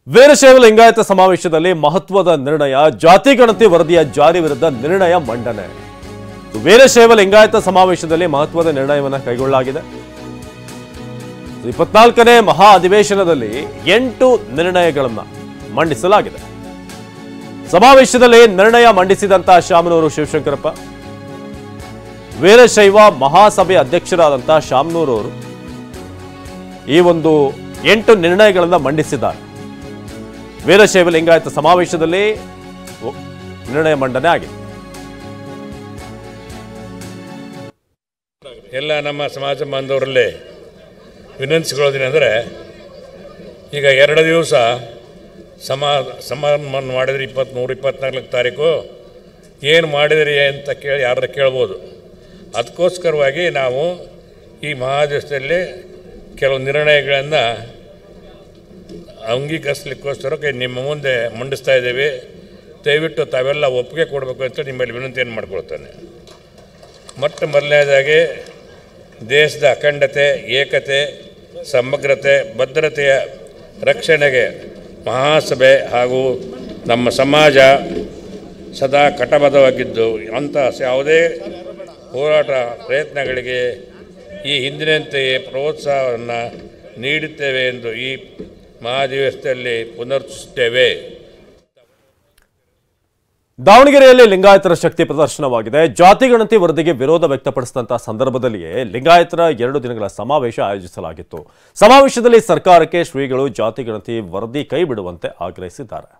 ವೀರಶೈವ ಲಿಂಗಾಯತ ಸಮಾವೇಶದಲ್ಲಿ ಮಹತ್ವದ ನಿರ್ಣಯ, ಜಾತಿ ಗಣತಿ ವರದಿಯ ಜಾರಿ ವಿರುದ್ಧ ನಿರ್ಣಯ ಮಂಡನೆ. ವೀರಶೈವ ಲಿಂಗಾಯತ ಸಮಾವೇಶದಲ್ಲಿ ಮಹತ್ವದ ನಿರ್ಣಯವನ್ನು ಕೈಗೊಳ್ಳಲಾಗಿದೆ. 24ನೇ ಮಹಾ ಅಧಿವೇಶನದಲ್ಲಿ 8 ನಿರ್ಣಯಗಳನ್ನು ಮಂಡಿಸಲಾಗಿದೆ. ಸಮಾವೇಶದಲ್ಲಿ ನಿರ್ಣಯ ಮಂಡಿಸಿದಂತಹ ಶಾಮನೂರು ಶಿವಶಂಕರಪ್ಪ, ವೀರಶೈವ ಮಹಾಸಭೆ ಅಧ್ಯಕ್ಷರಾದಂತಹ ಶಾಮನೂರು ಅವರು ಈ ಒಂದು 8 ನಿರ್ಣಯಗಳನ್ನು ಮಂಡಿಸಿದ್ದಾರೆ. ವೀರಶೈವ ಲಿಂಗಾಯತ ಸಮಾವೇಶದಲ್ಲಿ ನಿರ್ಣಯ ಮಂಡನೆ ಆಗಿದೆ. ಎಲ್ಲ ನಮ್ಮ ಸಮಾಜ ಬಾಂಧವರಲ್ಲಿ ವಿನಂತಿಸಿಕೊಳ್ಳೋದೇನೆಂದರೆ, ಈಗ 2 ದಿವಸ ಸಮಾರಂಭ ಮಾಡಿದ್ರಿ, 23, 24 ತಾರೀಕು ಏನು ಮಾಡಿದ್ರಿ ಅಂತ ಯಾರು ಕೇಳ್ಬೋದು. ಅದಕ್ಕೋಸ್ಕರವಾಗಿ ನಾವು ಈ ಮಹಾದೇಶದಲ್ಲಿ ಕೆಲವು ನಿರ್ಣಯಗಳನ್ನು ಅಂಗೀಕರಿಸಲಿಕ್ಕೋಸ್ಕರ ನಿಮ್ಮ ಮುಂದೆ ಮಂಡಿಸ್ತಾ ಇದ್ದೇವೆ. ದಯವಿಟ್ಟು ತಾವೆಲ್ಲ ಒಪ್ಪಿಗೆ ಕೊಡಬೇಕು ಅಂತ ನಿಮ್ಮಲ್ಲಿ ವಿನಂತಿಯನ್ನು ಮಾಡಿಕೊಳ್ತಾನೆ. ಮೊದಲನೇದಾಗಿ ದೇಶದ ಅಖಂಡತೆ, ಏಕತೆ, ಸಮಗ್ರತೆ, ಭದ್ರತೆಯ ರಕ್ಷಣೆಗೆ ಮಹಾಸಭೆ ಹಾಗೂ ನಮ್ಮ ಸಮಾಜ ಸದಾ ಕಟಬದ್ಧವಾಗಿದ್ದು, ಅಂಥ ಯಾವುದೇ ಹೋರಾಟ ಪ್ರಯತ್ನಗಳಿಗೆ ಈ ಹಿಂದಿನಂತೆಯೇ ಪ್ರೋತ್ಸಾಹವನ್ನು ನೀಡುತ್ತೇವೆ ಎಂದು ಈ ಮಹಾಧಿವೇಶನದಲ್ಲಿ ಪುನರುಚ್ಚರಿಸುತ್ತೇವೆ. ದಾವಣಗೆರೆಯಲ್ಲಿ ಲಿಂಗಾಯತರ ಶಕ್ತಿ ಪ್ರದರ್ಶನವಾಗಿದೆ. ಜಾತಿ ಗಣತಿ ವರದಿಗೆ ವಿರೋಧ ವ್ಯಕ್ತಪಡಿಸಿದಂತಹ ಸಂದರ್ಭದಲ್ಲಿಯೇ ಲಿಂಗಾಯತರ 2 ದಿನಗಳ ಸಮಾವೇಶ ಆಯೋಜಿಸಲಾಗಿತ್ತು. ಸಮಾವೇಶದಲ್ಲಿ ಸರ್ಕಾರಕ್ಕೆ ಶ್ರೀಗಳು ಜಾತಿ ಗಣತಿ ವರದಿ ಕೈ ಬಿಡುವಂತೆ ಆಗ್ರಹಿಸಿದ್ದಾರೆ.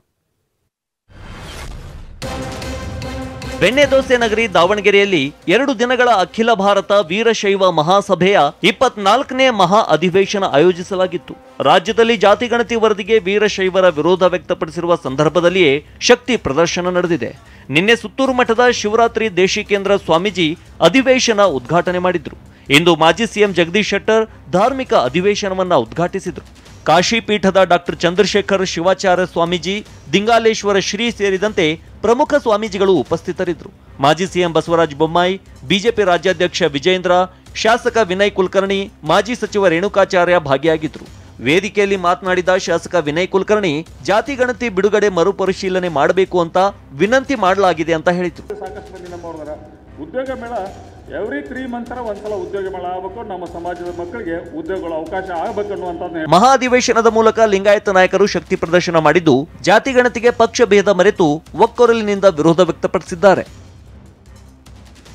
ಬೆಣ್ಣೆದೋಸೆ ನಗರಿ ದಾವಣಗೆರೆಯಲ್ಲಿ 2 ದಿನಗಳ ಅಖಿಲ ಭಾರತ ವೀರಶೈವ ಮಹಾಸಭೆಯ 24ನೇ ಮಹಾ ಅಧಿವೇಶನ ಆಯೋಜಿಸಲಾಗಿತ್ತು. ರಾಜ್ಯದಲ್ಲಿ ಜಾತಿ ಗಣತಿ ವರದಿಗೆ ವೀರಶೈವರ ವಿರೋಧ ವ್ಯಕ್ತಪಡಿಸಿರುವ ಸಂದರ್ಭದಲ್ಲಿಯೇ ಶಕ್ತಿ ಪ್ರದರ್ಶನ ನಡೆದಿದೆ. ನಿನ್ನೆ ಸುತ್ತೂರು ಮಠದ ಶಿವರಾತ್ರಿ ದೇಶಿಕೇಂದ್ರ ಸ್ವಾಮೀಜಿ ಅಧಿವೇಶನ ಉದ್ಘಾಟನೆ ಮಾಡಿದ್ರು. ಇಂದು ಮಾಜಿ ಸಿಎಂ ಜಗದೀಶ್ ಶೆಟ್ಟರ್ ಧಾರ್ಮಿಕ ಅಧಿವೇಶನವನ್ನ ಉದ್ಘಾಟಿಸಿದ್ರು. ಕಾಶಿ ಪೀಠದ ಡಾಕ್ಟರ್ ಚಂದ್ರಶೇಖರ್ ಶಿವಾಚಾರ್ಯ ಸ್ವಾಮೀಜಿ, ದಿಂಗಾಲೇಶ್ವರ ಶ್ರೀ ಸೇರಿದಂತೆ ಪ್ರಮುಖ ಸ್ವಾಮೀಜಿಗಳು ಉಪಸ್ಥಿತರಿದ್ದರು. ಮಾಜಿ ಸಿಎಂ ಬಸವರಾಜ ಬೊಮ್ಮಾಯಿ, ಬಿಜೆಪಿ ರಾಜ್ಯಾಧ್ಯಕ್ಷ ವಿಜೇಂದ್ರ, ಶಾಸಕ ವಿನಯ್ ಕುಲಕರ್ಣಿ, ಮಾಜಿ ಸಚಿವ ರೇಣುಕಾಚಾರ್ಯ ಭಾಗಿಯಾಗಿದ್ದರು. ವೇದಿಕೆಯಲ್ಲಿ ಮಾತನಾಡಿದ ಶಾಸಕ ವಿನಯ್ ಕುಲಕರ್ಣಿ, ಜಾತಿ ಗಣತಿ ಬಿಡುಗಡೆ ಮರುಪರಿಶೀಲನೆ ಮಾಡಬೇಕು ಅಂತ ವಿನಂತಿ ಮಾಡಲಾಗಿದೆ ಅಂತ ಹೇಳಿದರು. ಉದ್ಯೋಗ ಮೇಳ ಎವ್ರಿ 3 ಮಂತ್ ಒಂದ್ಸಲ ಉದ್ಯೋಗ ಮೇಳ ಆಗಬೇಕು, ನಮ್ಮ ಸಮಾಜದ ಮಕ್ಕಳಿಗೆ ಉದ್ಯೋಗಗಳ ಅವಕಾಶ ಆಗಬೇಕು ಅನ್ನುವಂಥದ್ದು. ಮಹಾಧಿವೇಶನದ ಮೂಲಕ ಲಿಂಗಾಯತ ನಾಯಕರು ಶಕ್ತಿ ಪ್ರದರ್ಶನ ಮಾಡಿದ್ದು, ಜಾತಿ ಗಣತಿಗೆ ಪಕ್ಷ ಭೇದ ಮರೆತು ಒಕ್ಕೊರಲಿನಿಂದ ವಿರೋಧ ವ್ಯಕ್ತಪಡಿಸಿದ್ದಾರೆ.